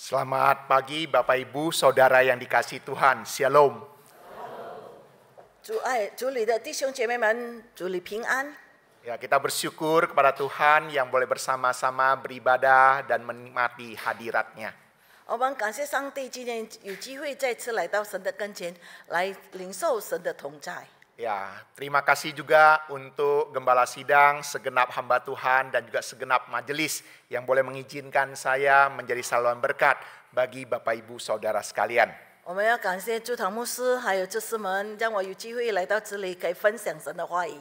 Selamat pagi Bapak Ibu Saudara yang dikasihi Tuhan. Shalom. 主里的弟兄姐妹们，主里平安。 Ya, kita bersyukur kepada Tuhan yang boleh bersama-sama beribadah dan menikmati hadirat-Nya. 我们感谢上帝，今天有机会再次来到神的跟前，来领受神的同在。 Ya, terima kasih juga untuk Gembala Sidang, segenap hamba Tuhan dan juga segenap majelis yang boleh mengizinkan saya menjadi saluran berkat bagi Bapak Ibu Saudara sekalian. 我们要感谢朱堂牧师还有执事们，让我有机会来到这里，可以分享神的话语。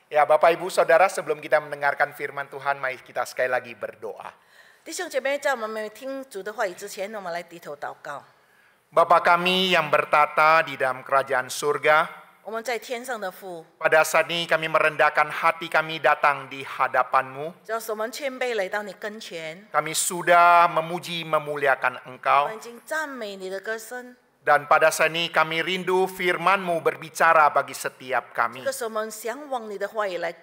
Ya, Bapak Ibu Saudara, sebelum kita mendengarkan firman Tuhan, mari kita sekali lagi berdoa. 弟兄姐妹，在我们没有听主的话语之前，我们来低头祷告。 Bapa kami yang bertata di dalam kerajaan surga, 我们在天上的父， pada saat ini kami merendahkan hati kami datang di hadapan-Mu. 就是我们谦卑来到你跟前， Kami sudah memuji memuliakan 我 Engkau. 们已经赞美你的歌声。 Dan pada saat ini kami rindu firman-Mu berbicara bagi setiap 这 kami. 个时候，我们向往你的话语来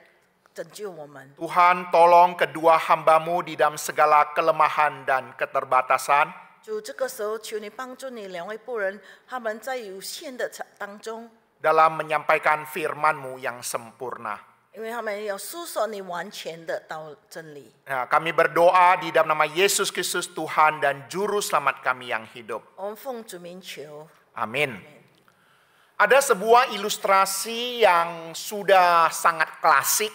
拯救我们。 Tuhan, tolong kedua hamba-Mu di dalam segala kelemahan dan keterbatasan. 主，这个时候求你帮助你两位仆人，他们在有限的当中， dalam menyampaikan firman-Mu yang sempurna. 因为他们要诉说你完全的道真理。 Nah, kami berdoa di dalam nama Yesus Kristus Tuhan dan Juru Selamat kami yang hidup. 我们奉主名求。 Amin. Ada sebuah ilustrasi yang sudah sangat klasik,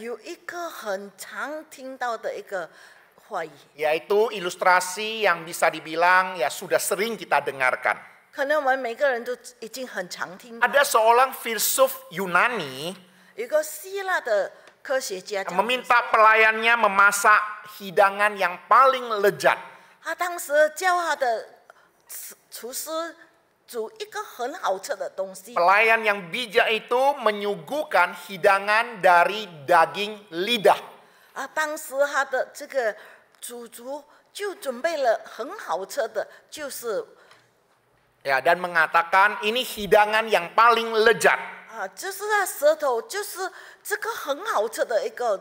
有一个很常听到的一个话语， yaitu ilustrasi yang bisa dibilang ya sudah sering kita dengarkan. 可能我们每个人都已经很常听到。 Ada seorang filsuf Yunani 有一个希腊的科学家叫， meminta pelayannya memasak hidangan yang paling lezat. 他当时叫他的厨师煮一个很好吃的东西。 Pelayan yang bijak itu menyuguhkan hidangan dari daging lidah. 当时他的这个主厨就准备了很好吃的，就是 Ya, dan mengatakan ini hidangan yang paling lezat. 就是他舌头，就是这个很好吃的一个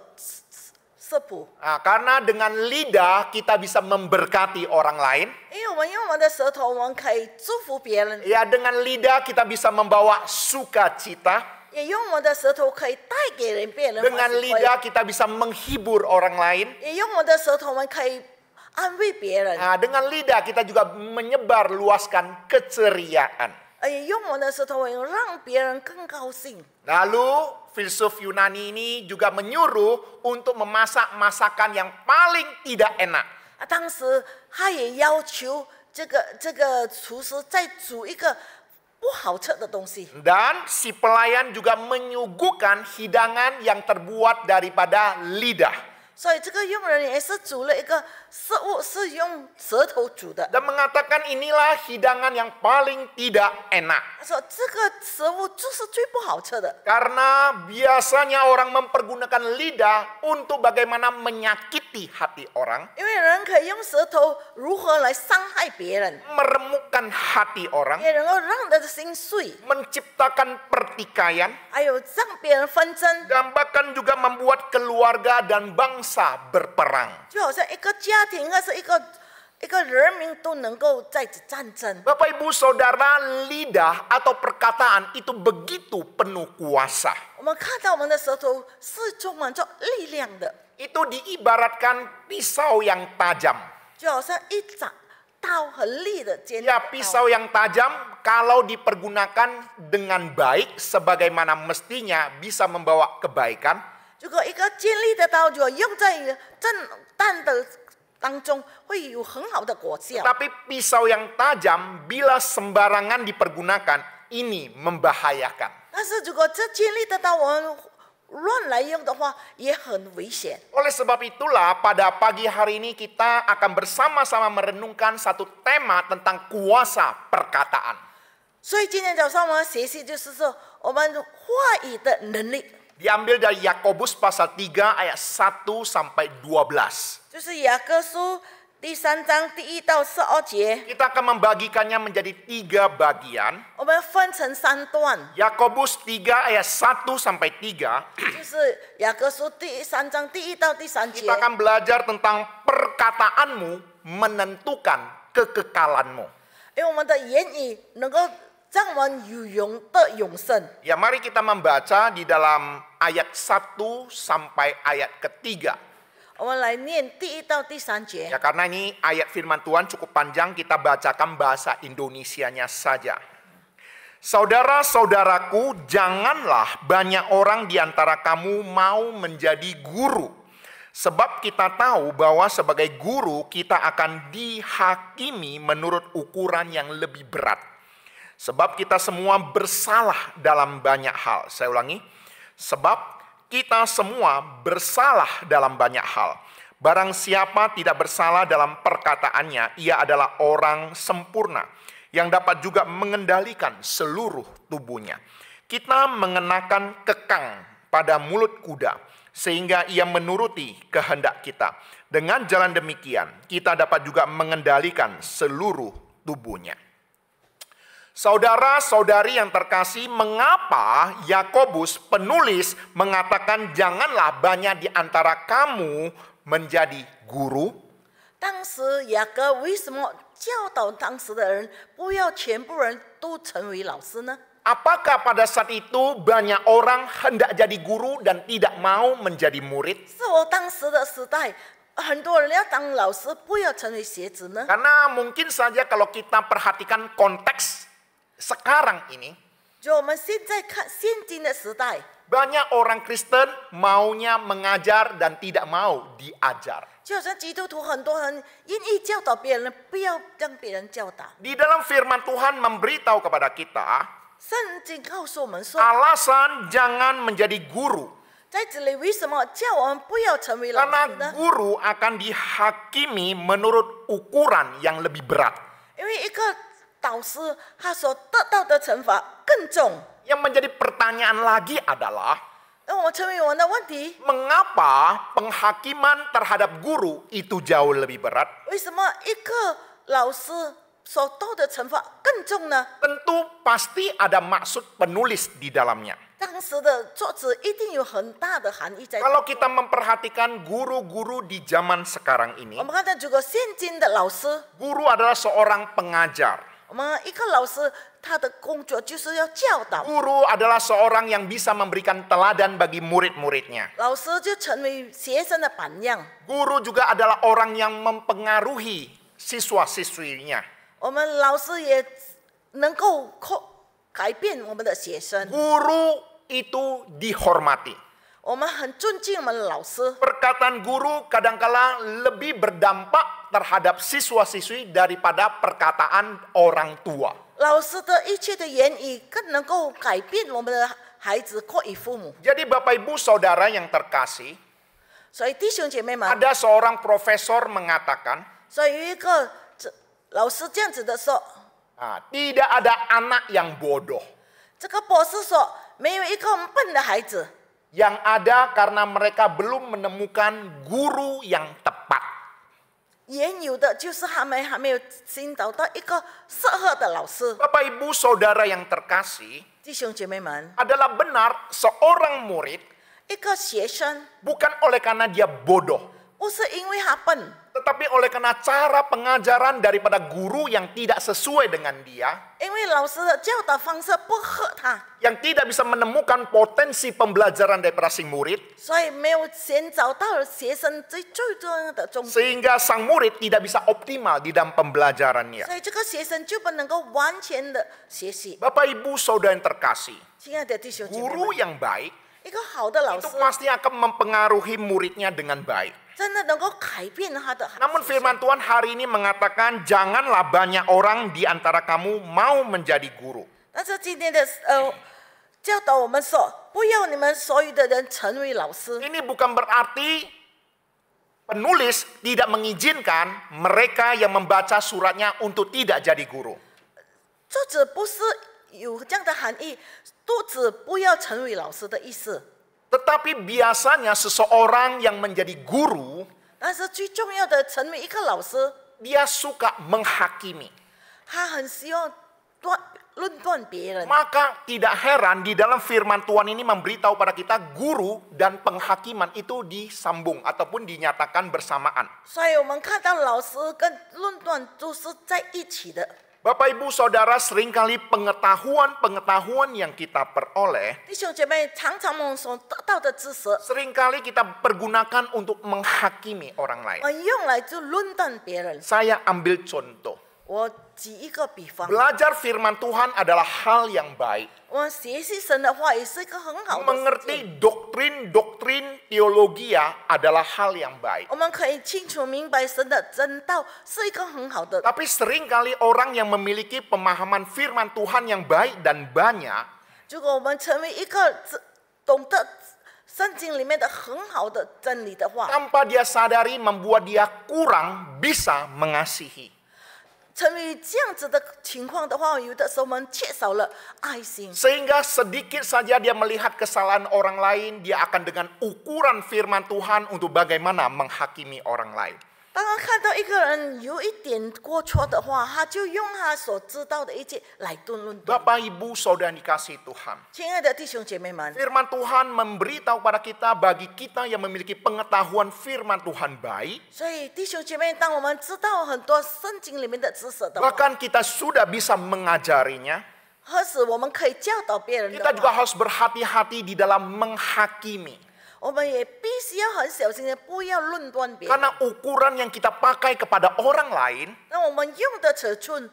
食谱。 Nah, karena dengan lidah kita bisa memberkati orang lain. 因为我们用我们的舌头，我们可以祝福别人， Ya, dengan lidah kita bisa membawa sukacita. 也用我们的舌头可以带给人别人欢 Dengan 喜快乐， lidah kita bisa menghibur orang lain. 也用我们的舌头，我们可以安慰别人， Nah, dengan lidah kita juga menyebar luaskan keceriaan. 也用我们的舌头，让别人更高兴。 Lalu filsuf Yunani ini juga menyuruh untuk memasak masakan yang paling tidak enak. 当时他也要求这个厨师再煮一个不好吃的东西。 Dan si pelayan juga menyuguhkan hidangan yang terbuat daripada lidah. 所以这个佣人也是煮了一个食物，是用舌头煮的。 Dan mengatakan inilah hidangan yang paling tidak enak. 他说这个食物就是最不好吃的， Karena biasanya orang mempergunakan lidah untuk bagaimana menyakiti hati orang, 因为人可以用舌头如何来伤害别人， meremukkan hati orang, 也能够让人的心碎， menciptakan pertikaian, 还有让别人纷争， dan bahkan juga membuat keluarga dan bangsa berperang. 就好像一个家庭或是一个人民都能够在战争。 Bapak Ibu Saudara, lidah atau perkataan itu begitu penuh kuasa. 我们看到我们的舌头是充满着力量的， Itu diibaratkan pisau yang tajam. 就好像一把刀很利的尖 Ya, 刀。 pisau yang tajam kalau dipergunakan dengan baik sebagaimana mestinya bisa membawa kebaikan. 如果一个尖利的刀，如果用在震弹的当中，会有很好的果效。 Tapi pisau yang tajam bila sembarangan dipergunakan ini membahayakan. 但是如果这尖利的刀我们乱来用的话，也很危险。 Oleh sebab itulah pada pagi hari ini kita akan bersama-sama merenungkan satu tema tentang kuasa perkataan. 所以今天早上我们学习就是说，我们话语的能力， Diambil dari Yakobus pasal 3 ayat 1 sampai 12. 就是雅各书第3章第1到12节， Kita akan membagikannya menjadi 3 bagian. 我们分成3段， Yakobus 3 ayat 1 sampai 3. 就是雅各书第3章第1到第3节 Kita。akan belajar tentang perkataanmu menentukan kekekalanmu. 因为我们的言语能够让我们有永生。 Ya, mari kita membaca di dalam ayat 1 sampai ayat ketiga. 我们来念第1到第3节。 Ya, karena ini ayat firman Tuhan cukup panjang, kita bacakan bahasa Indonesianya saja. Saudara-saudaraku, janganlah banyak orang di antara kamu mau menjadi guru. Sebab kita tahu bahwa sebagai guru kita akan dihakimi menurut ukuran yang lebih berat. Sebab kita semua bersalah dalam banyak hal. Saya ulangi. Sebab kita semua bersalah dalam banyak hal. Barang siapa tidak bersalah dalam perkataannya, ia adalah orang sempurna yang dapat juga mengendalikan seluruh tubuhnya. Kita mengenakan kekang pada mulut kuda, sehingga ia menuruti kehendak kita. Dengan jalan demikian, kita dapat juga mengendalikan seluruh tubuhnya. Saudara-saudari yang terkasih, mengapa Yakobus penulis mengatakan janganlah banyak di antara kamu menjadi guru? 当时雅各为什么教导当时的人不要全部人都成为老师呢？ Apakah pada saat itu banyak orang hendak jadi guru dan tidak mau menjadi murid? 是我当时的时代，很多人要当老师，不要成为学子呢？ Karena mungkin saja kalau kita perhatikan konteks sekarang ini, 就我们现在看现今的时代， banyak orang Kristen maunya mengajar dan tidak mau diajar. 就好像基督徒很多人愿意教导别人，不要让别人教导。 Di dalam firman Tuhan memberitahu kepada kita, 圣经告诉我们说， alasan jangan menjadi guru. 在这里为什么叫我们不要成为老 Karena 师呢？ guru akan dihakimi menurut ukuran yang lebih berat. 因为一个导师他所得到的惩罚更重。 Yang menjadi pertanyaan lagi adalah, 那我成为我的问题， mengapa penghakiman terhadap guru itu jauh lebih berat? 为什么一个老师所受的惩罚更重呢？ Tentu pasti ada maksud penulis di dalamnya. 当时的作者一定有很大的含义在。 Kalau kita memperhatikan guru-guru di zaman sekarang ini, 我们看到这个现今的老师， guru adalah seorang pengajar. 我们一个老师他的工作就是要教导， Guru adalah seorang yang bisa memberikan teladan bagi murid-muridnya. 老师就成为学生的榜样。 Guru juga adalah orang yang mempengaruhi siswa-siswinya. 我们老师也能够改变我们的学生， Guru itu dihormati. 我们很尊敬我们的老师。 Perkataan guru kadangkala lebih berdampak terhadap siswa-siswi daripada perkataan orang tua. 老师的一切的言语更能够改变我们的孩子过于父母。 Jadi Bapak Ibu Saudara yang terkasih, 所以弟兄姐妹们， ada seorang profesor mengatakan, 所以有一个老师这样子的说， tidak ada anak yang bodoh. 这个博士说，没有一个笨的孩子， Yang ada karena mereka belum menemukan guru yang tepat. 也有的就是他们还没有寻找到一个适合的老师。 Bapak Ibu Saudara yang terkasih, 弟兄姐妹们， adalah benar seorang murid 一个学生 bukan oleh karena dia bodoh, 不是因为他笨， tetapi oleh karena cara pengajaran daripada guru yang tidak sesuai dengan dia, 因为老师的教导方式不合他， yang tidak bisa menemukan potensi pembelajaran daripada si murid, 所以没有寻找到学生最重要的重点， sehingga sang murid tidak bisa optimal di dalam pembelajarannya. 所以这个学生就不能够完全的学习。 Bapak Ibu Saudara yang terkasih, 亲爱的弟兄姐妹 guru 们， yang baik 一个好的老 itu 师 pasti akan mempengaruhi muridnya dengan baik. 真的能够改变他的。 Namun firman Tuhan hari ini mengatakan janganlah banyak orang di antara kamu mau menjadi guru. 但是今天的教导我们说，不要你们所有的人成为老师。 Ini bukan berarti penulis tidak mengizinkan mereka yang membaca suratnya untuk tidak jadi guru. 作者不是有这样的含义，都指不要成为老师的意思。 Tetapi biasanya seseorang yang menjadi guru 但是最重要的，成为一个老师， dia suka menghakimi. 他很希望论断别人。 Maka tidak heran di dalam firman Tuhan ini memberitahu pada kita guru dan penghakiman itu disambung ataupun dinyatakan bersamaan. 所以我们看到老师跟论断都是在一起的。 Bapak Ibu Saudara, seringkali pengetahuan yang kita peroleh 弟兄姐妹，常常我们所得到的知识， seringkali kita pergunakan untuk menghakimi orang 我 lain. 们用来就论断别人。 Saya ambil contoh. 我举一个比方， Belajar firman Tuhan adalah hal yang baik. 我们学习神的话也是一个很好的事情。 Mengerti doktrin teologia adalah hal yang baik. 我们可以清楚明白神的真道是一个很好的。 Tapi seringkali orang yang memiliki pemahaman firman Tuhan yang baik dan banyak 如果我们成为一个懂得圣经里面的很好的真理的话， tanpa dia sadari membuat dia kurang bisa mengasihi. 成为这样子的情况的话，有的时候我们缺少了爱心， Sehingga sedikit saja dia melihat kesalahan orang lain, dia akan dengan ukuran firman Tuhan untuk bagaimana menghakimi orang lain. 当他看到一个人有一点过错的话，他就用他所知道的一切来论断。 Bapak Ibu Saudara dikasih Tuhan. 亲爱的弟兄姐妹们， Firman Tuhan memberitahu pada kita, bagi kita yang memiliki pengetahuan firman Tuhan baik, 所以弟兄姐妹，当我们知道很多圣经里面的知识的话， bahkan kita sudah bisa mengajarinya, 何时我们可以教导别人 kita 的 juga 话， harus berhati-hati di dalam menghakimi. 我们也必须要很小心的，不要论断别人。 Karena ukuran yang kita pakai kepada orang lain, 那我们用的尺寸，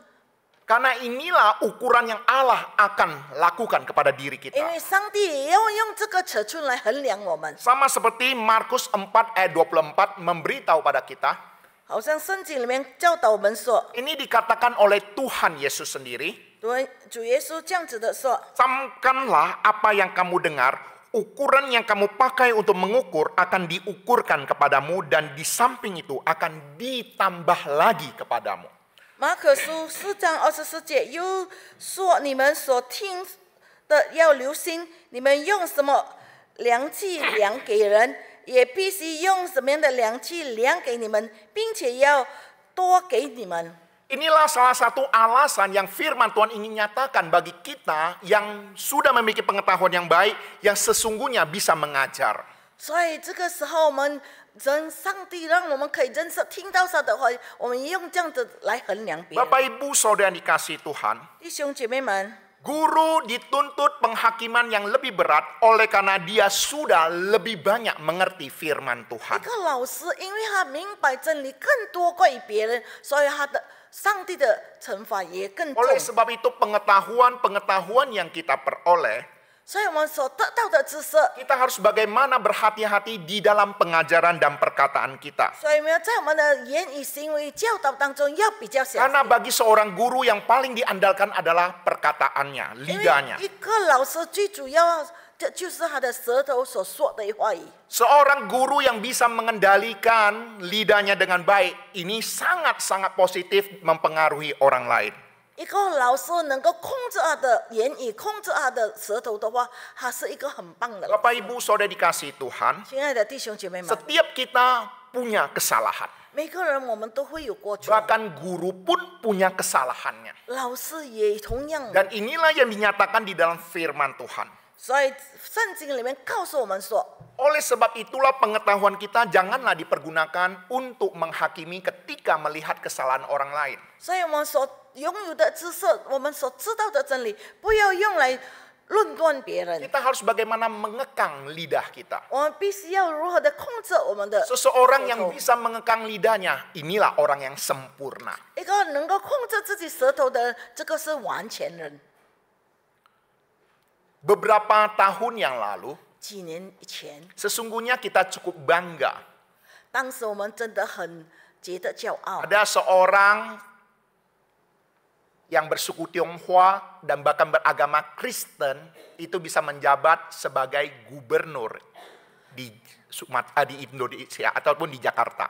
karena inilah ukuran yang Allah akan lakukan kepada diri 因 kita. 为上帝也要用这个尺寸来衡量我们。 Sama seperti Markus 4 ayat 24 memberitahu pada kita, 好像圣经里面教导我们说， ini dikatakan oleh Tuhan Yesus sendiri, 主耶稣这样子的说， camkanlah apa yang kamu dengar, ukuran yang kamu pakai untuk mengukur akan diukurkan kepadamu dan di samping itu akan ditambah lagi kepadamu. 马可书4章24节又说：“你们所听的要留心，你们用什么量器量给人，也必须用什么样的量器量给你们，并且要多给你们。” Inilah salah satu alasan yang firman Tuhan ingin nyatakan bagi kita yang sudah memiliki pengetahuan yang baik, yang sesungguhnya bisa mengajar. 所以这个时候，我们上帝让我们可以认识、听到他的话，我们用这样子来衡量别人。 Bapak Ibu Saudara yang dikasihi Tuhan, 弟兄姐妹们， guru dituntut penghakiman yang lebih berat oleh karena dia sudah lebih banyak mengerti firman 一 Tuhan. 个老师，因为他明白真理更多过于别人，所以他的上帝的惩罚也更重。 Oleh sebab itu pengetahuan yang kita peroleh, 所以我们所得到的知识， kita harus bagaimana berhati-hati di dalam pengajaran dan perkataan kita. 所以我们要在我们的言语、行为、教导当中要比较小 Karena 心。 bagi seorang guru yang paling diandalkan adalah perkataannya, 因为 lidahnya. 一个老师最主要的就是他的舌头所说的话语。 Seorang guru yang bisa mengendalikan lidahnya dengan baik, ini sangat-sangat positif mempengaruhi orang lain. 一个老师能够控制他的言语、控制他的舌头的话，他是一个很棒的老 Bapak 师。 Ibu Saudara dikasihi Tuhan, 亲爱的弟兄姐妹们， setiap kita punya kesalahan. 每个人我们都会有过错， Bahkan guru pun punya kesalahannya. 老师也同样。 Dan inilah yang dinyatakan di dalam firman Tuhan. 所以圣经里面告诉我们说， Oleh sebab itulah pengetahuan kita janganlah dipergunakan untuk menghakimi ketika melihat kesalahan orang lain. 所以我们所拥有的知识，我们所知道的真理，不要用来论断别人。 Kita harus bagaimana mengekang lidah kita. 我们必须要如何的控制我们的 Seseorang 舌 yang 头。 bisa mengekang lidahnya, inilah orang yang sempurna. 一个能够控制自己舌头的人，这个是完全人。 Beberapa tahun yang lalu, 几年前， sesungguhnya kita cukup bangga. 当时我们真的很觉得骄傲。 Ada seorang yang bersuku Tionghoa dan bahkan beragama Kristen itu bisa menjabat sebagai gubernur di Indonesia ataupun di Jakarta.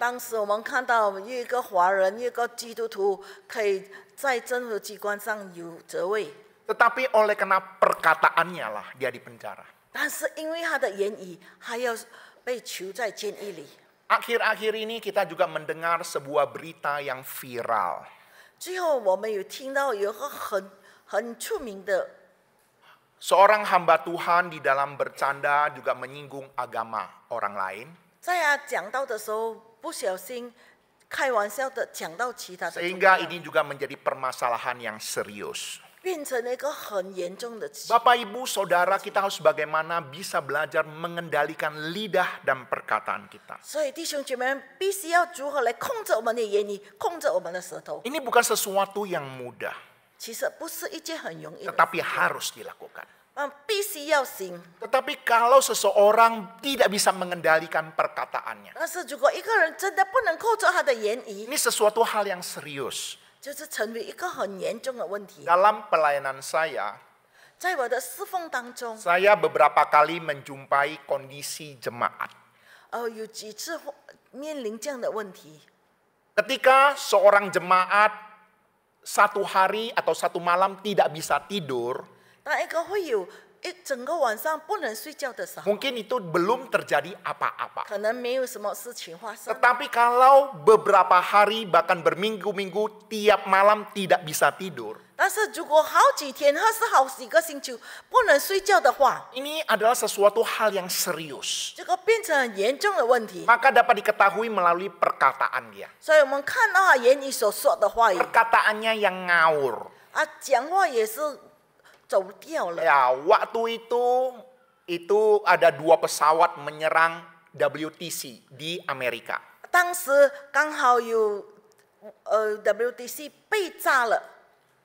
当时我们看到有一个华人，有一个基督徒，可以在政府机关上有职位， Tetapi oleh karena perkataannya lah dia dipenjara. 但是因为他的言语，还要被囚在监狱里。Akhir-akhir ini kita juga mendengar sebuah berita yang viral. 最后我们有听到有一个很出名的， Seorang hamba Tuhan di dalam bercanda juga menyinggung agama orang lain. 在他讲到的时候，不小心开玩笑的讲到其他的宗 Sehingga 教， ini juga menjadi permasalahan yang serius. 变成了一个很严重的情。 Bapak, Ibu, Saudara, kita harus bagaimana bisa belajar mengendalikan lidah dan perkataan kita. 所以弟兄姐妹们必须要如何来控制我们的言语，控制我们的舌头。 Ini bukan sesuatu yang mudah, 其实不是一件很容易的事， tetapi harus dilakukan. 必须要行。 Tetapi kalau seseorang tidak bisa mengendalikan perkataannya, 但是如果一个人真的不能控制他的言语， ini sesuatu hal yang serius. 就是成为一个很严重的问题。 Dalam pelayanan saya, 在我的侍奉当中， saya beberapa kali menjumpai kondisi jemaat. 有几次面临这样的问题。 Ketika seorang jemaat satu hari atau satu malam tidak bisa tidur, 当一个会有一整个晚上不能睡觉的时候， mungkin itu belum terjadi apa-apa. 可能没有什么事情发生。 Tetapi kalau beberapa hari bahkan berminggu-minggu tiap malam tidak bisa tidur, 但是如果好几天或是好几个星期不能睡觉的话， ini adalah sesuatu hal yang serius. 这个变成很严重的问题。 Maka dapat diketahui melalui perkataan dia. 所以我们看到他言语所说的话语 Perkataannya yang ngawur. 讲话也是走掉了。 Ya, waktu itu ada 2 pesawat menyerang WTC di Amerika. 当时刚好有WTC 被炸了，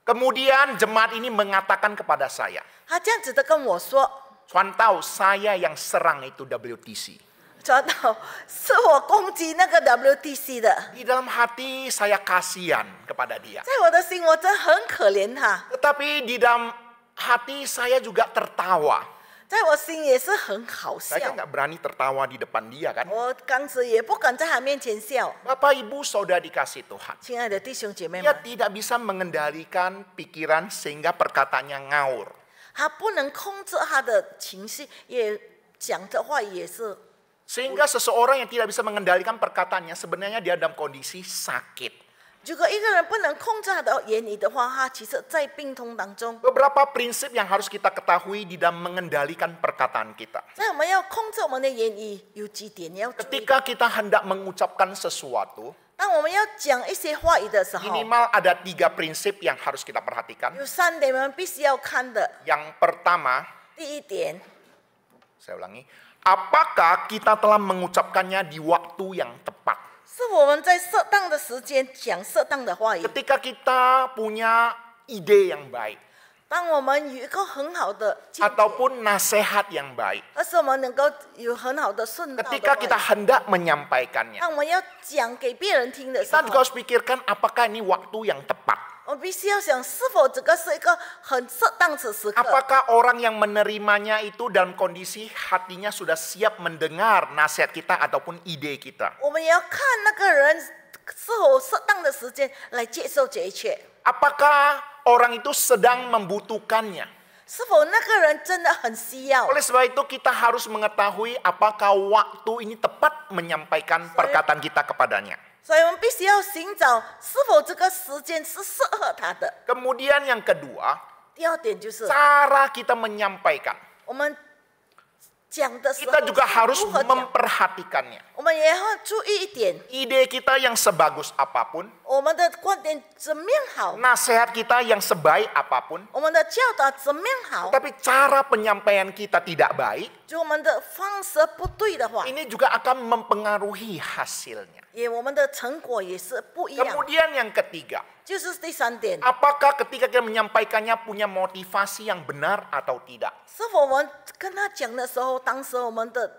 Kemudian jemaat ini mengatakan kepada saya, 他这样子的跟我说， "Tuan tahu saya yang serang itu WTC." 说到是我攻击那个 WTC 的， Di dalam hati saya kasihan kepada dia. 在我的心我真很可怜他， Tetapi di dalam hati saya juga tertawa. 在我心也是很好笑 Saya。kan nggak berani tertawa di depan dia kan. 我当时也不敢在他面前笑。 Bapak, Ibu, Saudara dikasih Tuhan. 亲爱的弟兄姐妹 Dia 们， tidak bisa mengendalikan pikiran sehingga perkataannya ngawur. 他不能控制他的情绪，也讲的话也是。 Sehingga seseorang yang tidak bisa mengendalikan perkataannya sebenarnya dia dalam kondisi sakit. 如果一个人不能控制他的言语的话，他其实在病痛当中。 Beberapa prinsip yang harus kita ketahui di dalam mengendalikan perkataan kita. 在我们要控制我们的言语，有几点要注意。 Ketika kita hendak mengucapkan sesuatu, 当我们要讲一些话语的时候， minimal ada 3 prinsip yang harus kita perhatikan. 有3点我们必须要看的。 Yang pertama, 第一点， saya ulangi, apakah kita telah mengucapkannya di waktu yang tepat? 是我们在适当的时间讲适当的话语。 Ketika kita punya ide yang baik, 当我们有一个很好的见解， ataupun nasihat yang baik, 而是我们能够有很好的顺道的 ketika 话 kita 语。 hendak menyampaikannya, 当我们要讲给别人听的时 kita juga 候， harus pikirkan apakah ini waktu yang tepat. 我必须要想是否这个是一个很适当的时刻。 Apakah orang yang menerimanya itu dalam kondisi hatinya sudah siap mendengar nasihat kita ataupun ide kita? 我们也要看那个人是否适当的时间来接受这一切， Apakah orang itu sedang membutuhkannya? 是否那个人真的很需要。 Oleh sebab itu kita harus mengetahui apakah waktu ini tepat menyampaikan perkataan kita kepadanya. 所以我们必须要寻找是否这个时间是适合他的。 Kemudian yang kedua, 第二点就是 cara kita menyampaikan. 我们讲的时候 Kita juga 是 harus 如何讲， memperhatikannya. 我们也要注意一点， Ide kita yang sebagus apapun, 我们的观点怎么样好， nasihat kita yang sebaik apapun, 我们的教导怎么样好。 tapi cara penyampaian kita tidak baik, 就我们的方式不对的话， ini juga akan mempengaruhi hasilnya. 我们的成果也是不一样。 Kemudian yang ketiga, 就是第3点， apakah ketika kita menyampaikannya punya motivasi yang benar atau tidak? 是否我们跟他讲的时候，当时我们的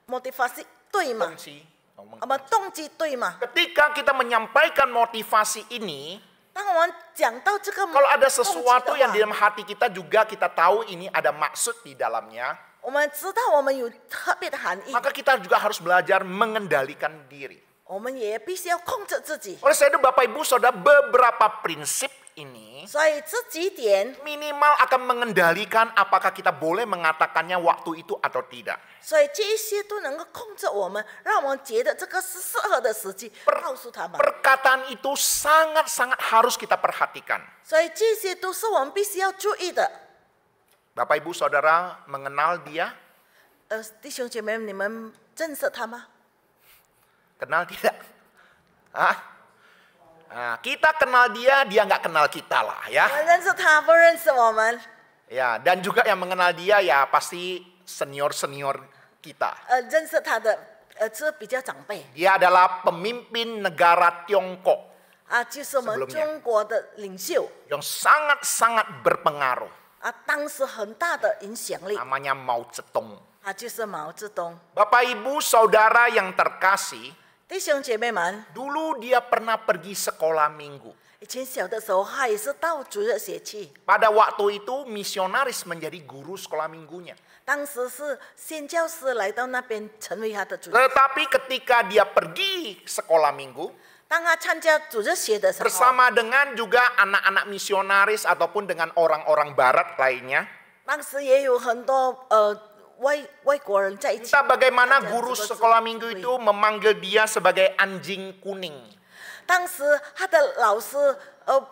motivasi 对吗？ Fungsi. 我们动机对吗？ Ketika kita menyampaikan motivasi ini, 当我们讲到这个 kalau ada 动机 sesuatu 的 yang di 话， dalam hati kita juga kita tahu ini ada maksud di dalamnya, 我们知道我们有特别的含义， maka kita juga harus belajar mengendalikan diri. 我们也必须要控制自己。 Oleh sebab itu Bapak Ibu Saudara beberapa prinsip ini 所以这几点， minimal akan mengendalikan apakah kita boleh mengatakannya waktu itu atau tidak. 所以这一些都能够控制我们，让我们觉得这个是适合的时机，告诉他们。 Perkataan itu sangat-sangat harus kita perhatikan. 所以这些都是我们必须要注意的。 Bapak Ibu Saudara mengenal dia? 弟兄姐妹，你们认识他吗？ Kenal tidak? Nah, kita kenal dia, dia nggak kenal kita lah ya. 我们认识他，不认识我们。 Ya, dan juga yang mengenal dia ya pasti senior-senior kita. 认识他的是比较长辈 Dia adalah pemimpin negara Tiongkok 就是我们 Sebelumnya 中国的领袖 yang sangat-sangat berpengaruh. 当时很大的影响力 Namanya Mao Zedong. 就是毛泽东。 Bapak Ibu Saudara yang terkasih, 弟兄姐妹们， dulu dia pernah pergi sekolah minggu. 以前小的时候，他也是到主日学去。 Pada waktu itu misionaris menjadi guru sekolah minggunya. 当时是宣教师来到那边成为他的主日。 Tetapi ketika dia pergi sekolah minggu 当他参加主日学的时候， bersama dengan juga anak-anak misionaris ataupun dengan orang-orang barat lainnya, 当时也有很多外国人在一起。 entah bagaimana 参加 guru 这个 sekolah minggu itu memanggil dia sebagai anjing kuning. 当时他的老师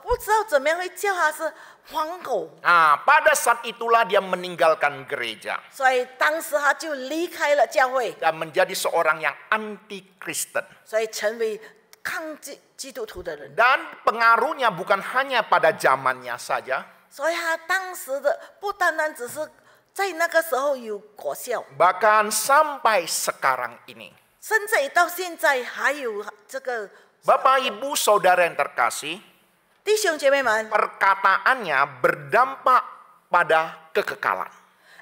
不知道怎么样会叫他是黄狗， Nah, pada saat itulah dia meninggalkan gereja 所以当时他就离开了教会， dan menjadi seorang yang anti-Kristen. 所以成为抗击基督徒的人。 Dan pengaruhnya bukan hanya pada zamannya saja, 所以他当时的不单单只是在那个时候有果效， bahkan sampai sekarang ini. 甚至到现在还有这个。 Bapak Ibu Saudara yang terkasih, 弟兄姐妹们， perkataannya berdampak pada kekekalan.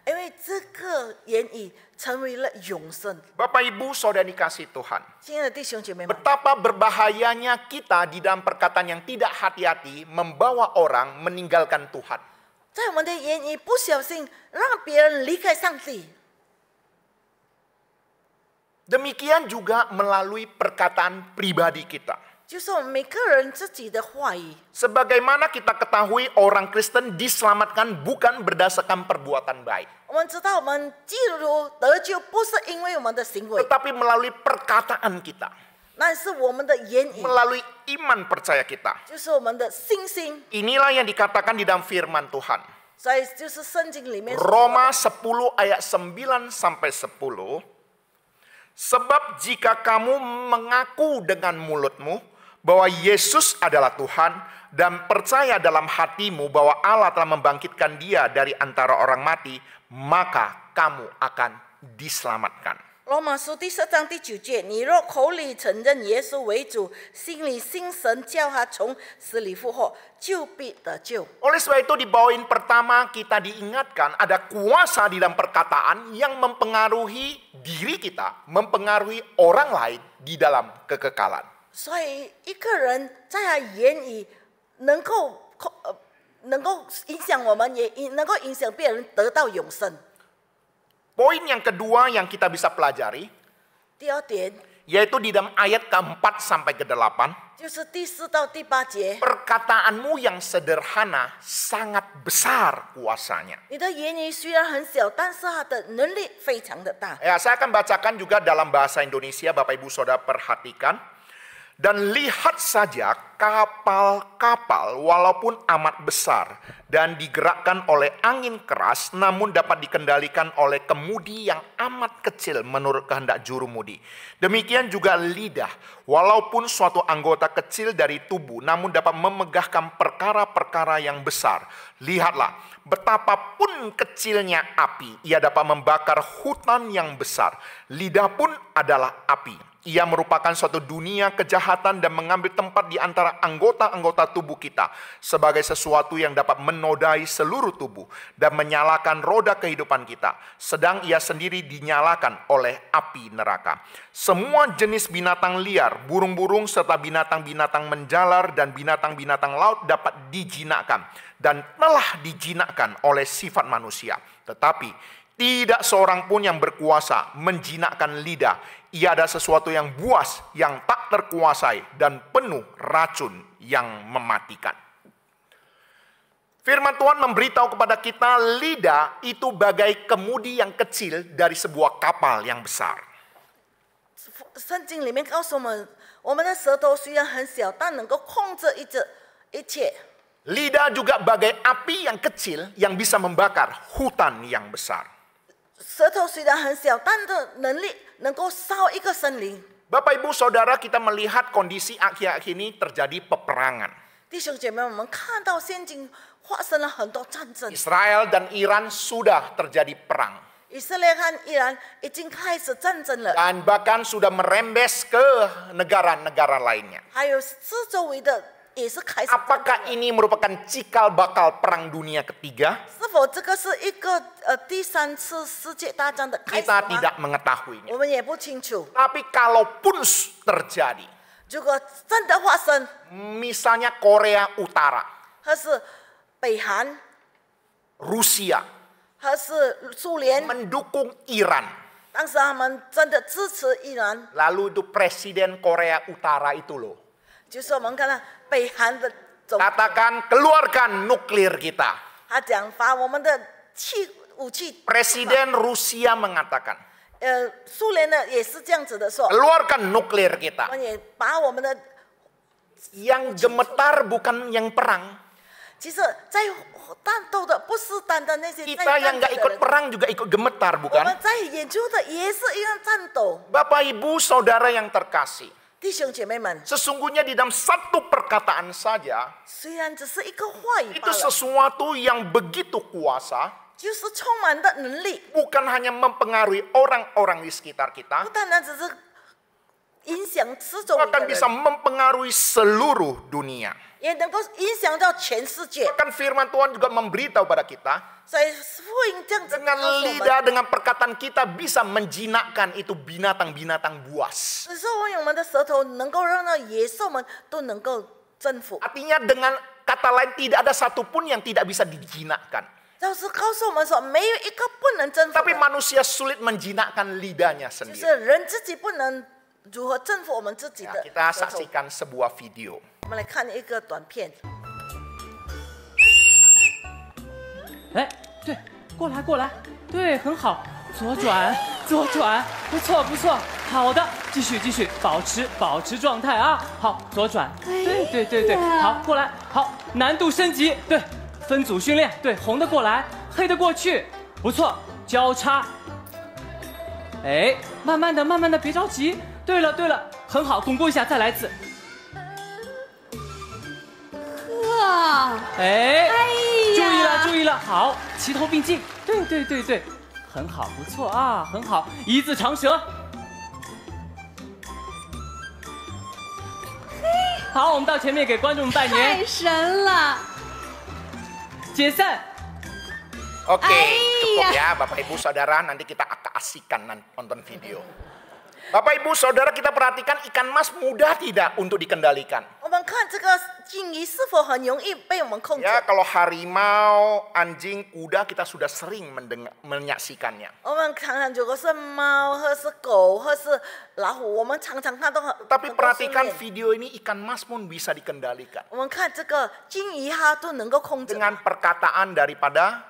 因为这个言语成为了永生。 Bapak Ibu Saudara dikasih Tuhan, 亲爱的弟兄姐妹们， betapa berbahayanya kita di dalam perkataan yang tidak hati-hati membawa orang meninggalkan Tuhan. 在我们的言语不小心让别人离开上帝。 Demikian juga melalui perkataan pribadi kita. 就是我们每个人自己的话语。 Sebagaimana kita ketahui orang Kristen diselamatkan bukan berdasarkan perbuatan baik, 我们知道，我们基督徒得救不是因为我们的行为， tetapi melalui perkataan kita, 那是我们的言语， melalui iman percaya kita. 就是我们的信心。 Inilah yang dikatakan di dalam firman Tuhan. 所以就是圣经里面说的 Roma 10 ayat 9 sampai 10. Sebab jika kamu mengaku dengan mulutmu bahwa Yesus adalah Tuhan dan percaya dalam hatimu bahwa Allah telah membangkitkan dia dari antara orang mati, maka kamu akan diselamatkan. 罗马书第4章第9节，你若口里承认耶稣为主，心里信神叫他从死里复活，就必得救。 Oleh sebab itu di poin pertama kita diingatkan ada kuasa di dalam perkataan yang mempengaruhi diri kita, mempengaruhi orang lain di dalam kekekalan. 所以一个人在他言语能够影响我们，也能够影响别人得到永生。 Poin yang kedua yang kita bisa pelajari 第二点 yaitu di dalam ayat ke-4 sampai ke-8. 就是第4到第8节， Perkataanmu yang sederhana sangat besar kuasanya. 你的言语虽然很小，但是它的能力非常的大。 Ya, saya akan bacakan juga dalam bahasa Indonesia, Bapak Ibu Saudara perhatikan. Dan lihat saja kapal-kapal walaupun amat besar dan digerakkan oleh angin keras namun dapat dikendalikan oleh kemudi yang amat kecil menurut kehendak jurumudi. Demikian juga lidah walaupun suatu anggota kecil dari tubuh namun dapat memegahkan perkara-perkara yang besar. Lihatlah betapapun kecilnya api ia dapat membakar hutan yang besar. Lidah pun adalah api. Ia merupakan suatu dunia kejahatan dan mengambil tempat di antara anggota-anggota tubuh kita sebagai sesuatu yang dapat menodai seluruh tubuh dan menyalakan roda kehidupan kita, sedang ia sendiri dinyalakan oleh api neraka. Semua jenis binatang liar, burung-burung serta binatang-binatang menjalar dan binatang-binatang laut dapat dijinakkan dan telah dijinakkan oleh sifat manusia. Tetapi tidak seorang pun yang berkuasa menjinakkan lidah. Ia ada sesuatu yang buas, yang tak terkuasai, dan penuh racun yang mematikan. Firman Tuhan memberitahu kepada kita lidah itu bagai kemudi yang kecil dari sebuah kapal yang besar. 圣经里面告诉我们的舌头虽然很小，但能够控制一切。 Lidah juga bagai api yang kecil yang bisa membakar hutan yang besar. 舌头虽然很小，但的能力能够烧一个森林。 Bapak Ibu Saudara, kita melihat kondisi akhir-akhir ini terjadi peperangan. 弟兄姐妹，我们看到现今发生了很多战争， Israel dan Iran sudah terjadi perang. 以色列和伊朗已经开始战争了， Dan bahkan sudah merembes ke negara-negara lainnya. 还有四周围的也是开始战争了。 Apakah ini merupakan cikal bakal perang dunia ketiga? 是否这个是一个第三次世界大战的开始 Kita 吗？ tidak mengetahuinya. 我们也不清楚。 Tapi kalaupun terjadi, 如果真的发生， misalnya Korea Utara, 或是北韩， Rusia 或是苏联， mendukung Iran, 当时他们真的支持伊朗， lalu itu Presiden Korea Utara itu loh, 就是我们看到北韩的总， katakan keluarkan nuklir kita. 他讲把我们的武器， Presiden Rusia mengatakan, 苏联的也是这样子的说， keluarkan nuklir 我 kita. 们也把我们的， Yang gemetar bukan yang perang. 其实在战斗的不是单单那些在 Kita 战 yang 斗 nggak 的 ikut 人， perang juga ikut gemetar 我 bukan? 们在演出的也是一样战斗。 Bapak Ibu Saudara yang terkasih, 弟兄姐妹们， sesungguhnya di dalam satu perkataan saja 虽然只是一个话语 itu 罢了， sesuatu yang begitu kuasa, 就是充满的能力， bukan hanya mempengaruhi orang-orang di sekitar 不 kita, 单单只是影响四周围的 bahkan bisa 人， mempengaruhi seluruh dunia. 也能够影响到全世界。 Bahkan firman Tuhan juga memberitahu pada kita, 所以福音这样子告 dengan 诉我们， lidah, dengan perkataan kita bisa menjinakkan itu binatang-binatang buas. 只是我们的舌头能够让那野兽们都能够征服， Artinya dengan kata lain tidak ada satupun yang tidak bisa dijinakkan. 就是告诉我们说，没有一个不能征服 Tapi 的， manusia sulit menjinakkan lidahnya 就 sendiri. 是人自己不能如何征服我们自己 Ya, 的 kita 舌头。 saksikan sebuah video. 我们来看一个短片。哎，对，过来过来，对，很好，左转左转，不错不错，好的，继续继续，保持状态啊，好，左转，对对对对，好，过来，好，难度升级，对，分组训练，对，红的过来，黑的过去，不错，交叉，哎，慢慢的慢慢的，别着急，对了对了，很好，巩固一下，再来一次，哇，哎，注意了，呀注意了，好，齐头并进，对对对对，很好，不错啊，很好，一字长舌。好，我们到前面给观众们拜年太，神了！解散。 Oke, cukup Iya. ya Bapak Ibu Saudara, nanti kita asik-asikan nonton video. Bapak Ibu Saudara, kita perhatikan ikan mas mudah tidak untuk dikendalikan. 我们看这个鲸鱼是否很容易被我们控制？ Ya, kalau harimau, anjing, kuda kita sudah sering menyaksikannya. 我们看看，如果是猫，或是狗，或是老虎，我们常常看到很。 Tapi 很多训 perhatikan 练 video ini, ikan mas pun bisa dikendalikan. 我们看这个鲸鱼，它都能够控制， Dengan perkataan daripada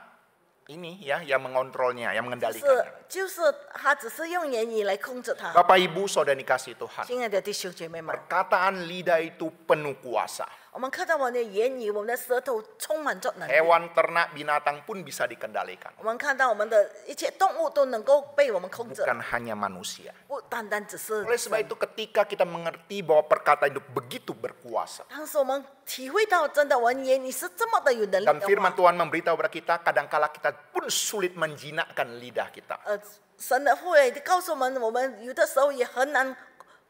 ini ya, yang mengontrolnya, yang 是 mengendalikannya. 就是它只是用言语来控制它。 Bapak Ibu Saudara dikasih Tuhan. 亲爱的弟兄姐妹们， Perkataan lidah itu penuh kuasa. 我们看到我们的言语，我们的舌头充满着能力。 Hewan ternak binatang pun bisa dikendalikan. 我们看到我们的一切动物都能够被我们控制， Bukan hanya manusia. 不单单只是 Oleh sebab itu ketika kita mengerti bahwa perkataan itu begitu berkuasa. 当时我们体会到，真的，我们言语是这么的有能力 Dan 的 firman 话， Tuhan memberitahu kepada kita, kadangkala kita pun sulit menjinakkan lidah kita. 神的会告诉我们有的时候也很难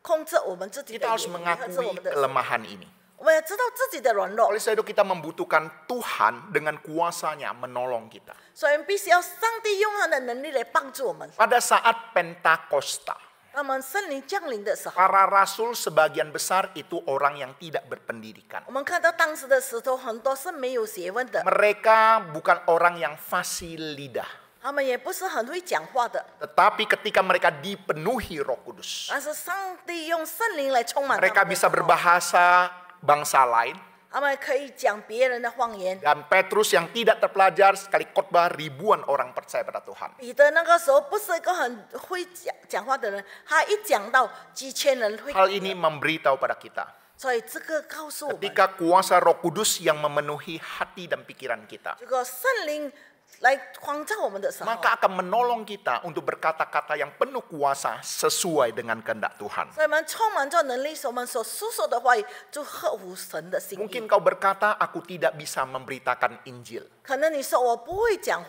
控制我们自己 Kita 的言 harus 语，或是我 mengakui 们的， kelemahan ini. 我们要知道自己的软弱 Oleh，sebab itu kita membutuhkan Tuhan dengan kuasanya menolong kita. 所以必须要上帝用他的能力来帮助我们。 Pada saat Pentakosta, 当我们圣灵降临的时候， para rasul sebagian besar itu orang yang tidak berpendidikan. 我们看到当时的石头很多是没有学问的， Mereka bukan orang yang fasih lidah. 他们也不是很会讲话的， Tetapi ketika mereka dipenuhi Roh Kudus, 但是上帝用圣灵来充满他 mereka 们的 bisa 时候， berbahasa bangsa lain, 他们可以讲别人的谎言。 Dan Petrus yang tidak terpelajar sekali khotbah ribuan orang percaya pada Tuhan. 彼得那个时候不是一个很会讲话的人，他一讲到几千人会。 Hal ini memberitahu pada kita. 所以这个告诉我们， Ketika kuasa Roh Kudus yang memenuhi hati dan pikiran kita, 这个圣灵来光照我们的时候， maka akan menolong kita untuk berkata-kata yang penuh kuasa sesuai dengan kehendak Tuhan. 所以我们充满着能力，使我们所诉说的话语就合乎神的心 Mungkin 意。 kau berkata, aku tidak bisa memberitakan Injil. 可能你说我不会讲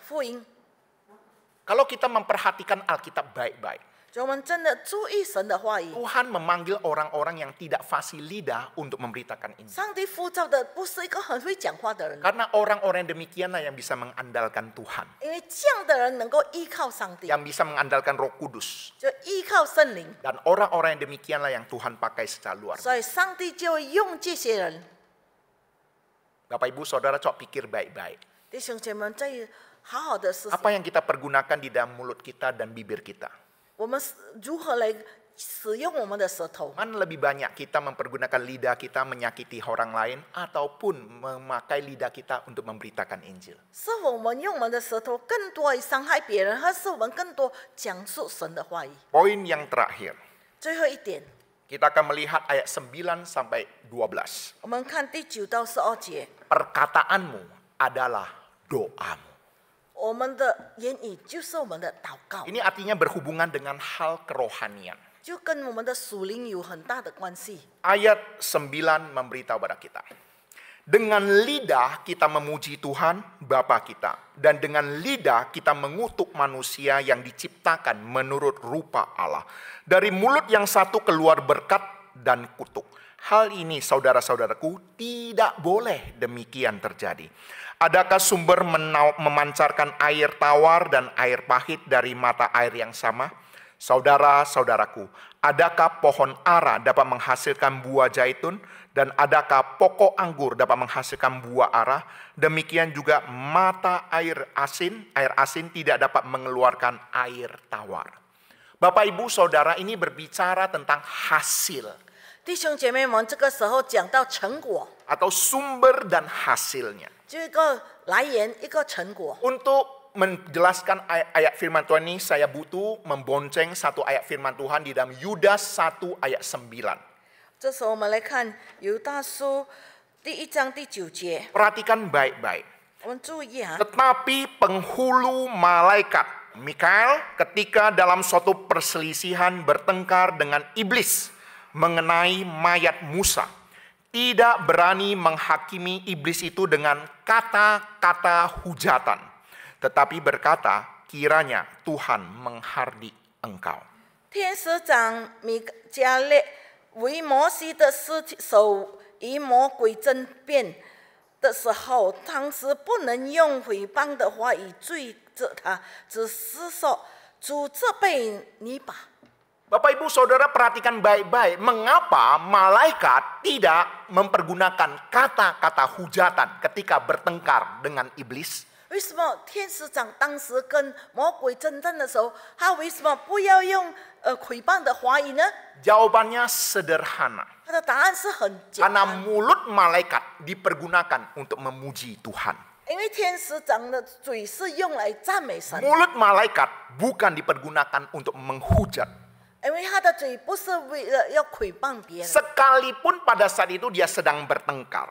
福音， Kalau kita memperhatikan Alkitab baik-baik, 就我们真的注意神的话语。 Tuhan memanggil orang-orang yang tidak fasih lidah untuk memberitakan Injil. 上帝呼召的不是一个很会讲话的人， Karena orang-orang demikianlah yang bisa mengandalkan Tuhan, 因为这样的人能够依靠上帝， yang bisa mengandalkan Roh Kudus. 就依靠圣灵， Dan orang-orang yang demikianlah yang Tuhan pakai secara luar biasa. 所以上帝就会用这些人。 Bapak Ibu Saudara, coba pikir baik-baik. 弟兄姐妹们，再好好的思想， Apa yang kita pergunakan di dalam mulut kita dan bibir kita? 我们如何来使用我们的舌头？ Mana lebih banyak kita mempergunakan lidah kita menyakiti orang lain ataupun memakai lidah kita untuk memberitakan Injil? 是否我们用我们的舌头更多于伤害别人，还是我们更多讲述神的话语？ Poin yang terakhir, 最后一点， kita akan melihat ayat 9 sampai 12. 我们看第9到12节， Perkataanmu adalah doamu. 我们的言语就是我们的祷告， Ini artinya berhubungan dengan hal kerohanian. 就跟我们的属灵有很大的关系。 Ayat 9 memberitahu pada kita. Dengan lidah kita memuji Tuhan, Bapa kita. Dan dengan lidah kita mengutuk manusia yang diciptakan menurut rupa Allah. Dari mulut yang satu keluar berkat dan kutuk. Hal ini saudara-saudaraku tidak boleh demikian terjadi. Adakah sumber memancarkan air tawar dan air pahit dari mata air yang sama? Saudara-saudaraku, adakah pohon ara dapat menghasilkan buah zaitun? Dan adakah pokok anggur dapat menghasilkan buah ara? Demikian juga mata air asin tidak dapat mengeluarkan air tawar. Bapak Ibu Saudara, ini berbicara tentang hasil 弟兄姐妹们，这个时候讲到成果， atau sumber dan hasilnya. 就一个来源，一个成果。 Untuk menjelaskan ayat firman Tuhan ini, saya butuh membonceng satu ayat firman Tuhan di dalam Yudas 1 ayat 9. 这时候我们来看犹大书第1章第9节， Perhatikan baik-baik. 我们注意啊， Tetapi penghulu malaikat Mikael ketika dalam suatu perselisihan bertengkar dengan iblis mengenai mayat Musa, tidak berani menghakimi iblis itu dengan kata-kata hujatan, tetapi berkata, kiranya Tuhan menghardik engkau. 天使长米迦勒为摩西的手与魔鬼争辩的时候，当时不能用诽谤的话语罪责他，只是说主责备你吧。 Bapak Ibu Saudara perhatikan baik-baik, mengapa malaikat tidak mempergunakan kata-kata hujatan ketika bertengkar dengan iblis? 为什么天使长当时跟魔鬼争战的时候，他为什么不要用诽谤的话语呢？ Jawabannya sederhana. 他的答案是很简 Karena 单， mulut malaikat dipergunakan untuk memuji Tuhan. 因为天使长的嘴是用来赞美神， Mulut malaikat bukan dipergunakan untuk menghujat. 因为他的嘴不是为了要诽谤别人。 Sekalipun pada saat itu dia sedang bertengkar.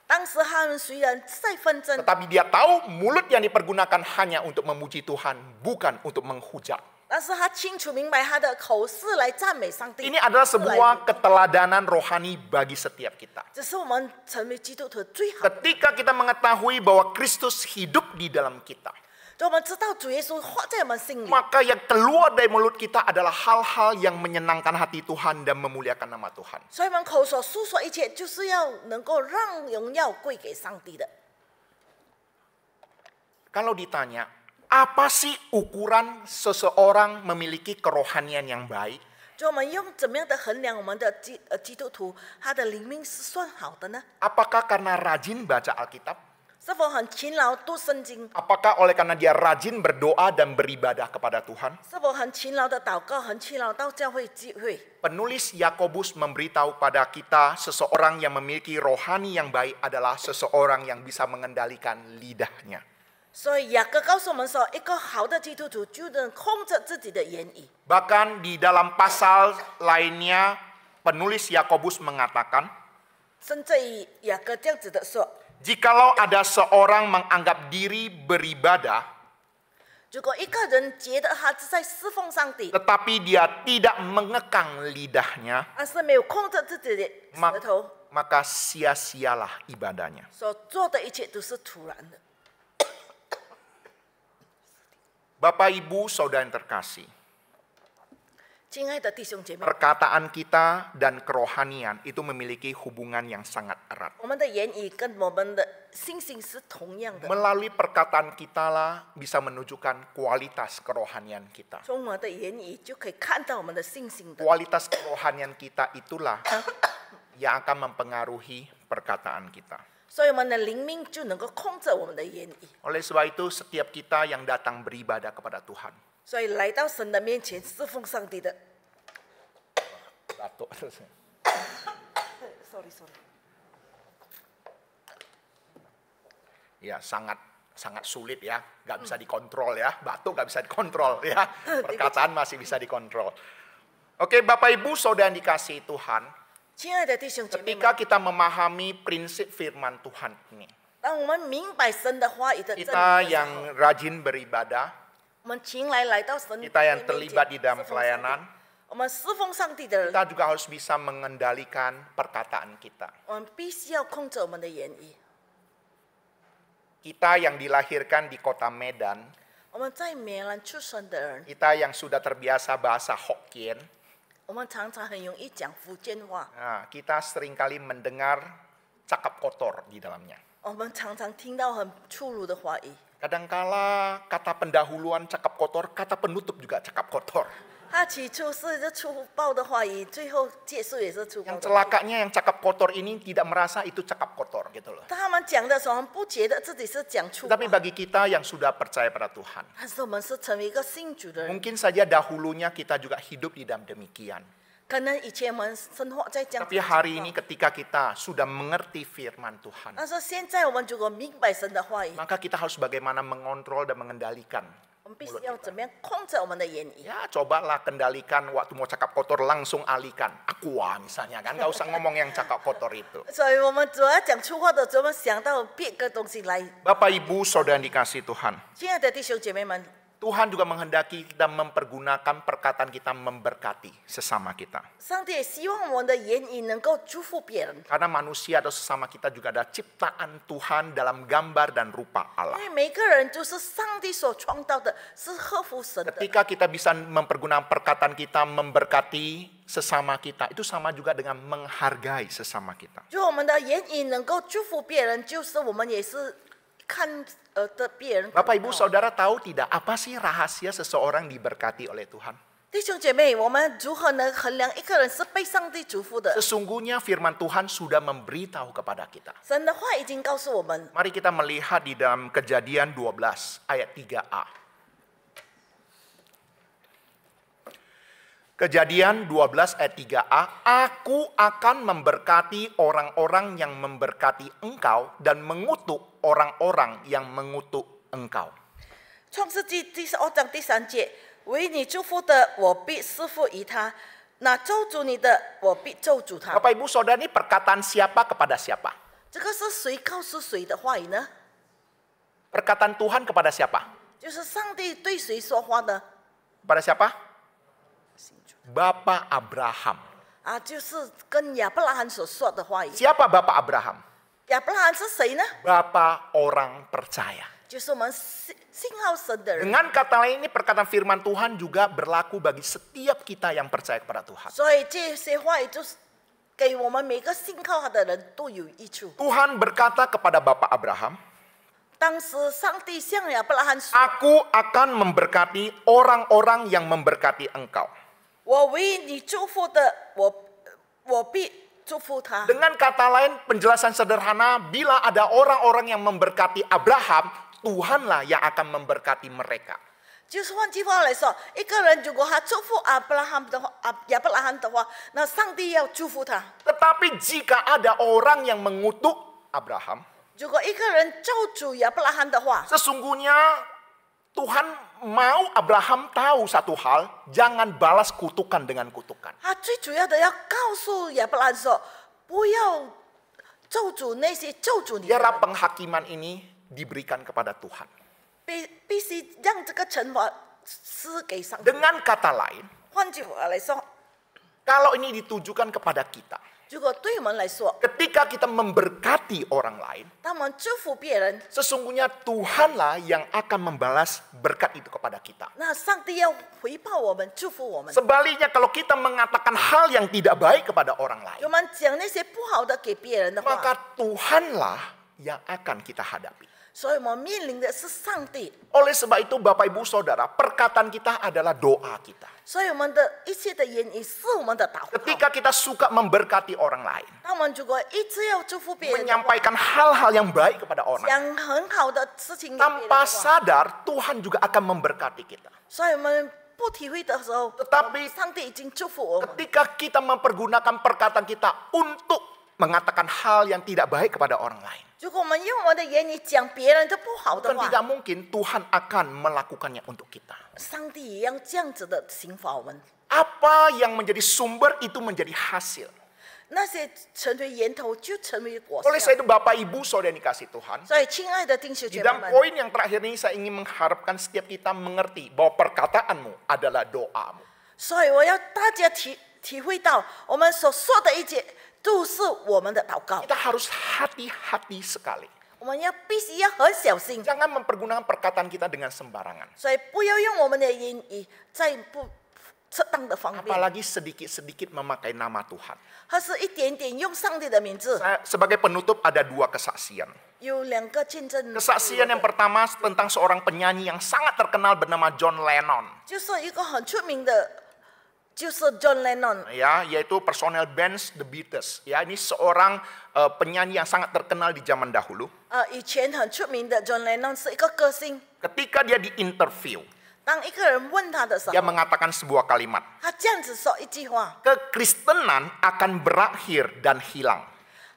当时他们虽然在纷争， Tetapi dia tahu mulut yang dipergunakan hanya untuk memuji Tuhan, bukan untuk menghujat. 但是他清楚明白他的口是来赞美上帝。 Ini adalah sebuah keteladanan rohani bagi setiap kita. 这是我们成为基督徒最好的。 Ketika kita mengetahui bahwa Kristus hidup di dalam kita, 就我们知道主耶稣活在我们心里， maka yang keluar dari mulut kita adalah hal-hal yang menyenangkan hati Tuhan dan memuliakan nama Tuhan. 所以我们口所诉说一切，就是要能够让荣耀归给上帝的。 Kalau ditanya, apa sih ukuran seseorang memiliki kerohanian yang baik? 就我们用怎么样的衡量我们的基督徒，他的灵命是算好的呢？ Apakah karena rajin baca Alkitab? 是否很勤劳读圣经？ Apakah oleh karena dia rajin berdoa dan beribadah kepada Tuhan? 是否很勤劳的祷告，很勤劳到教会聚会？ Penulis Yakobus memberitahu pada kita seseorang yang memiliki rohani yang baik adalah seseorang yang bisa mengendalikan lidahnya. 所以雅各告诉我们说，一个好的基督徒就能控制自己的言语。 Bahkan di dalam pasal lainnya, penulis Yakobus mengatakan, 甚至于雅各这样子的说， jikalau ada seorang menganggap diri beribadah, 如果一个人觉得他是在侍奉上帝， tetapi dia tidak mengekang lidahnya, 但是没有控制自己的舌头， maka sia-sialah ibadahnya. 所做的一切都是徒然的。 Bapak, Ibu, Saudara yang terkasih, 亲爱的弟兄姐妹， perkataan kita dan kerohanian itu memiliki hubungan yang sangat erat. 我们的言语跟我们的信心是同样的。 Melalui perkataan kita lah bisa menunjukkan kualitas kerohanian kita. 从我们的言语就可以看到我们的信心的。 Kualitas kerohanian kita itulah yang akan mempengaruhi perkataan kita. 所以我们的灵命就能够控制我们的言语。 Oleh sebab itu, setiap kita yang datang beribadah kepada Tuhan, 所以来到神的面前侍奉上帝的。 batuk terus. sorry。 Ya, sangat sulit ya, nggak bisa dikontrol ya, batuk nggak bisa dikontrol ya, perkataan masih bisa dikontrol. Oke, Bapak Ibu Saudara yang dikasihi Tuhan, 亲爱的弟兄姐妹们， ketika kita memahami prinsip firman Tuhan ini, 当我们明白神的话语的真理 kita 的时 yang 候， rajin beribadah, 我们勤来到神的 kita yang 面前 terlibat di dalam 侍奉上帝 pelayanan, 我们侍奉上帝的人， kita juga harus bisa mengendalikan perkataan kita. 我们必须要控制我们的言语。 Kita yang dilahirkan di kota Medan, 我们在缅兰出生的人， kita yang sudah terbiasa bahasa Hokkien, 我们常常很容易讲福建话， nah, kita seringkali mendengar cakap kotor di dalamnya. 我们常常听到很粗鲁的话语。 Kadangkala kata pendahuluan cakap kotor, kata penutup juga cakap kotor. 他起初是这粗暴的话语，最后结束也是粗暴 Yang 的话语。 celakanya yang cakap kotor ini tidak merasa itu cakap kotor gitu loh. 他们讲的时候，不觉得自己是讲粗话 Tapi，bagi kita yang sudah percaya pada Tuhan, 但是我们是成为一个信主的人。 mungkin saja dahulunya kita juga hidup di dalam demikian. 可能以前我们生活在这样子 Tapi 的 hari 情 ini 况， ketika kita sudah mengerti firman Tuhan, 但是现在我们如果明白神的话语， maka kita harus bagaimana mengontrol dan mengendalikan. 我们必须要怎么样控制我们的言语。 Ya, cobalah kendalikan waktu mau cakap kotor langsung alihkan. Aqua misalnya kan, nggak usah ngomong yang cakap kotor itu. 所以我们主要讲粗话的时候，我们想到别个东西来。 Bapak Ibu Saudara yang dikasihi Tuhan, 亲爱的弟兄姐妹们， Tuhan juga menghendaki kita mempergunakan perkataan kita memberkati sesama kita. 上帝也希望我们的言语能够祝福别人， Karena manusia atau sesama kita juga ada ciptaan Tuhan dalam gambar dan rupa 因 Allah. 为每个人都是上帝所创造的，是合乎神的。 Ketika kita bisa mempergunakan perkataan kita memberkati sesama kita, itu sama juga dengan menghargai sesama kita. 如果我们的言语能够祝福别人，就是我们也是看的别人。 Bapak Ibu Saudara tahu tidak apa sih rahasia seseorang diberkati oleh Tuhan? 弟兄姐妹，我们如何能衡量一个人是被上帝祝福的？ Sesungguhnya firman Tuhan sudah memberitahu kepada kita. 神的话已经告诉我们， Mari kita melihat di dalam Kejadian 12 ayat 3a. Kejadian 12 ayat 3a, Aku akan memberkati orang-orang yang memberkati engkau dan mengutuk orang-orang yang mengutuk engkau. 创世纪第12章第3节，为你祝福的，我必赐福于他；那咒诅你的，我必咒诅他。 Bapak Ibu Saudara, ini perkataan siapa kepada siapa? 这个是谁告诉谁的话语呢？ Perkataan Tuhan kepada siapa? 就是上帝对谁说话的？ Kepada siapa? Bapak Abraham. 啊，就是跟亚伯拉罕所说的话语。 Siapa Bapak Abraham? 亚伯拉罕是谁呢？ Bapak orang percaya. 就是我们信靠神的人。 Dengan kata lain, ini perkataan firman Tuhan juga berlaku bagi setiap kita yang percaya kepada Tuhan. 所以这些话语就是给我们每个信靠他的人都有益处。 Tuhan berkata kepada Bapak Abraham, 当时上帝向亚伯拉罕说 Aku akan memberkati orang-orang yang memberkati engkau. 我为你祝福的，我必祝福他。 Dengan kata lain, penjelasan sederhana, bila ada orang-orang yang memberkati Abraham, Tuhanlah yang akan memberkati mereka. 就是换句话来说，一个人如果他祝福亚伯拉罕的话，那上帝要祝福他。 Tetapi jika ada orang yang mengutuk Abraham, 如果一个人咒诅亚伯拉罕的话， sesungguhnya Tuhan mau Abraham tahu satu hal, jangan balas kutukan dengan kutukan. 他最主要的要告诉亚伯拉罕说，不要咒诅那些咒诅你的 Biarlah 人， penghakiman ini diberikan kepada Tuhan. 必须让这个惩罚施给上帝。 Dengan kata lain, 换句话来说， kalau ini ditujukan kepada kita, 如果对我们来说， ketika kita memberkati orang lain, 当我们祝福别人， sesungguhnya Tuhanlah yang akan membalas berkat itu kepada kita. 那上帝要回报我们，祝福我们。 Sebaliknya kalau kita mengatakan hal yang tidak baik kepada orang 我 lain, 们讲那些不好的给别人的话， maka Tuhanlah yang akan kita hadapi. 所以我们面临的是上帝。 Oleh sebab itu Bapak Ibu Saudara, perkataan kita adalah doa kita. 所以我们的一切的言语是我们的祷告。 Ketika kita suka memberkati orang lain, 当我们如果一直要祝福别人的话， menyampaikan hal-hal yang baik kepada orang, 讲很好的事情给别人的 tanpa 话， sadar Tuhan juga akan memberkati kita. 所以我们不体会的时候， Tetapi 上帝已经祝福我们。 ketika kita mempergunakan perkataan kita untuk mengatakan hal yang tidak baik kepada orang lain, 如果我们用我们的言语讲别人的不好的 bukan 话， tidak mungkin Tuhan akan melakukannya untuk kita. 上帝也要这样子的刑罚我们。 Apa yang menjadi sumber itu menjadi hasil. 那些成为源头，就成为果 Oleh 效 sebab。itu Bapak Ibu Saudara yang dikasih Tuhan, 所以，亲爱的弟兄 di 姐妹 dalam 们， poin yang terakhir ini saya ingin mengharapkan setiap kita mengerti bahwa perkataanmu adalah doamu. 所以我要大家体会到，我们所说的一切都是我们的祷告。 Kita harus hati-hati sekali. 我们必须要很小心， Jangan mempergunakan perkataan kita dengan sembarangan. 所以不要用我们的言语在不适当的方面， Apalagi sedikit-sedikit memakai nama Tuhan. 还是一点点用上帝的名字。 Saya, sebagai penutup ada dua kesaksian. 有两个见证， Kesaksian yang pertama tentang seorang penyanyi yang sangat terkenal bernama John Lennon. 就是一个很出名的，就是 John Lennon。 Ya, yaitu personel band The Beatles. Ya, ini seorang penyanyi yang sangat terkenal di zaman dahulu. 以前很出名的 John Lennon 是一个歌星。 Ketika dia diinterview, 当一个人问他的时 dia 候， mengatakan sebuah kalimat. 他这样子说一句话： Kekristenan akan berakhir dan hilang.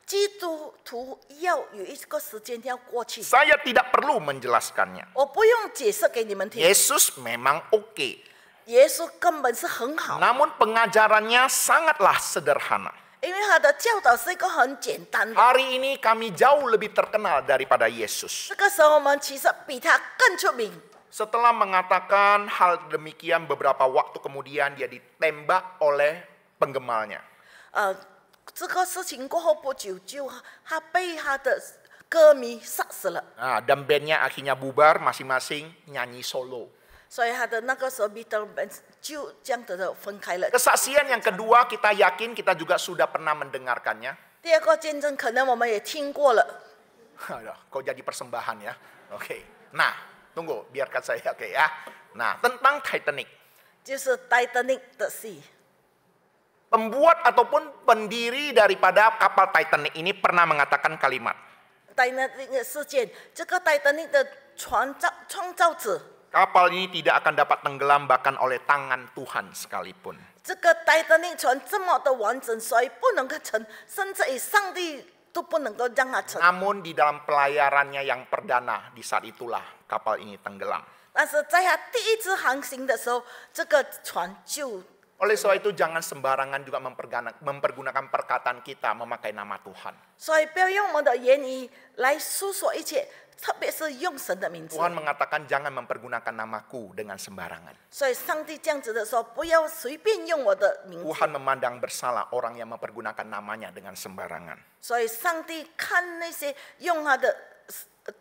基督徒要有一个时间要过去， Saya tidak perlu menjelaskannya. 我不用解释给你们听。 Yesus memang oke. 耶稣根本是很好， Namun pengajarannya sangatlah sederhana. 因为他的教导是一个很简单的。 Hari ini kami jauh lebih terkenal daripada Yesus. 这个时候我们其实比他更出名。 Setelah mengatakan hal demikian, beberapa waktu kemudian dia ditembak oleh penggemarnya. 这个事情过后不久，就他被他的歌迷杀死了。 Nah, dan bandnya akhirnya bubar masing-masing nyanyi solo. 所以他的那个时候 Beatles band 就这样子的分开了。 Kesaksian yang kedua kita yakin kita juga sudah pernah mendengarkannya. 第二个见证可能我们也听过了， Aduh, kok jadi persembahan ya? Oke. Nah, tunggu, biarkan saya oke ya. Nah, tentang Titanic. 就是 Titanic 的戏。 Pembuat ataupun pendiri daripada kapal Titanic ini pernah mengatakan kalimat. Titanic 的事件，这个 Titanic 的创造者， Kapal ini tidak akan dapat tenggelam bahkan oleh tangan Tuhan sekalipun. 这个 Titanic 船这么的完整，所以不能够沉，甚至于上帝都不能够让它沉。 Namun di dalam pelayarannya yang perdana, di saat itulah kapal ini tenggelam. 但是在他第一次航行的时候，这个船就 Oleh sebab itu jangan sembarangan juga mempergunakan perkataan kita memakai nama Tuhan. 所以不要用我们的言语来诉说一切，特别是用神的名字。 Tuhan mengatakan jangan mempergunakan namaku dengan sembarangan. 所以上帝这样子的说，不要随便用我的名字。 Tuhan memandang bersalah orang yang mempergunakan namanya dengan sembarangan. 所以上帝看那些用他的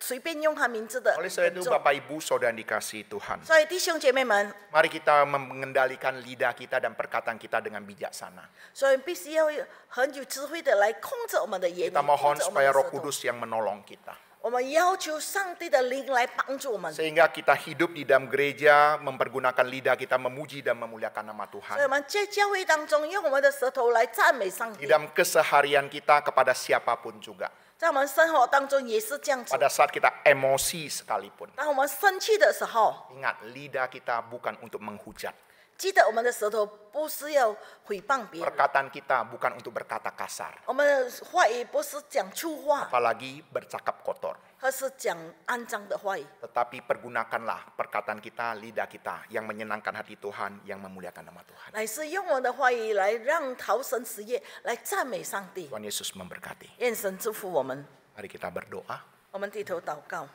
随便用他名字的 Oleh sebab 人 itu 众。 Bapak Ibu Saudara yang dikasihi Tuhan. 所以弟兄姐妹们， Mari kita mengendalikan lidah kita dan perkataan kita dengan bijaksana. 所以必须要很有智慧的来控制我们的言语， Kita 控 mohon 制我们 supaya 的 Roh 舌头。 Kudus yang menolong kita. 我们要求上帝的灵来帮助我们， Sehingga kita hidup di dalam gereja, mempergunakan lidah kita memuji dan memuliakan nama 所以 Tuhan. 我们在教会当中用我们的舌头来赞美上 Di 帝， dalam keseharian kita kepada siapapun juga. 在我们生活当中也是这样子。 Pada saat kita emosi sekalipun. 当我们生气的时候， Ingat, lidah kita bukan untuk menghujat. 记得我们的舌头不是要诽谤别人， Perkataan kita bukan untuk berkata kasar. 我们的话语不是讲粗话， Apalagi bercakap kotor. 而是讲肮脏的话语。 Tetapi pergunakanlah perkataan kita, lidah kita yang menyenangkan hati Tuhan, yang memuliakan nama Tuhan. 乃是用我们的话语来让逃神实业来赞美上帝。 Tuhan Yesus memberkati. 愿神祝福我们。 Mari kita berdoa. 我们低头祷告。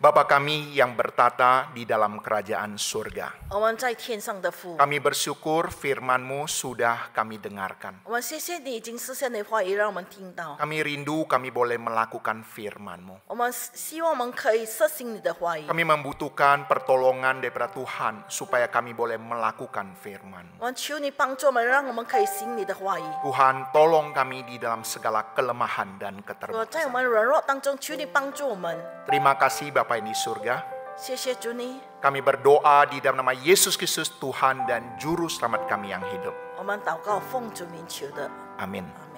Bapa kami yang bertata di dalam kerajaan surga. 我们在天上的父， Kami bersyukur firman-Mu sudah kami dengarkan. 我们谢谢你已经实现你的话语，让我们听到。 Kami rindu kami boleh melakukan firman-Mu. 我们希望我们可以实行你的话语。 Kami membutuhkan pertolongan daripada Tuhan supaya kami boleh melakukan firman-Mu. 我们求你帮助我们，让我们可以行你的话语。 Tuhan, tolong kami di dalam segala kelemahan dan 我在我 keterbatasan. 们软弱当中，求你帮助我们。 Terima kasih Bapa yang di surga. 谢谢主你， Kami berdoa di dalam nama Yesus Kristus Tuhan dan Juru Selamat kami yang hidup. 我们祷告奉主名求的， Amin. 阿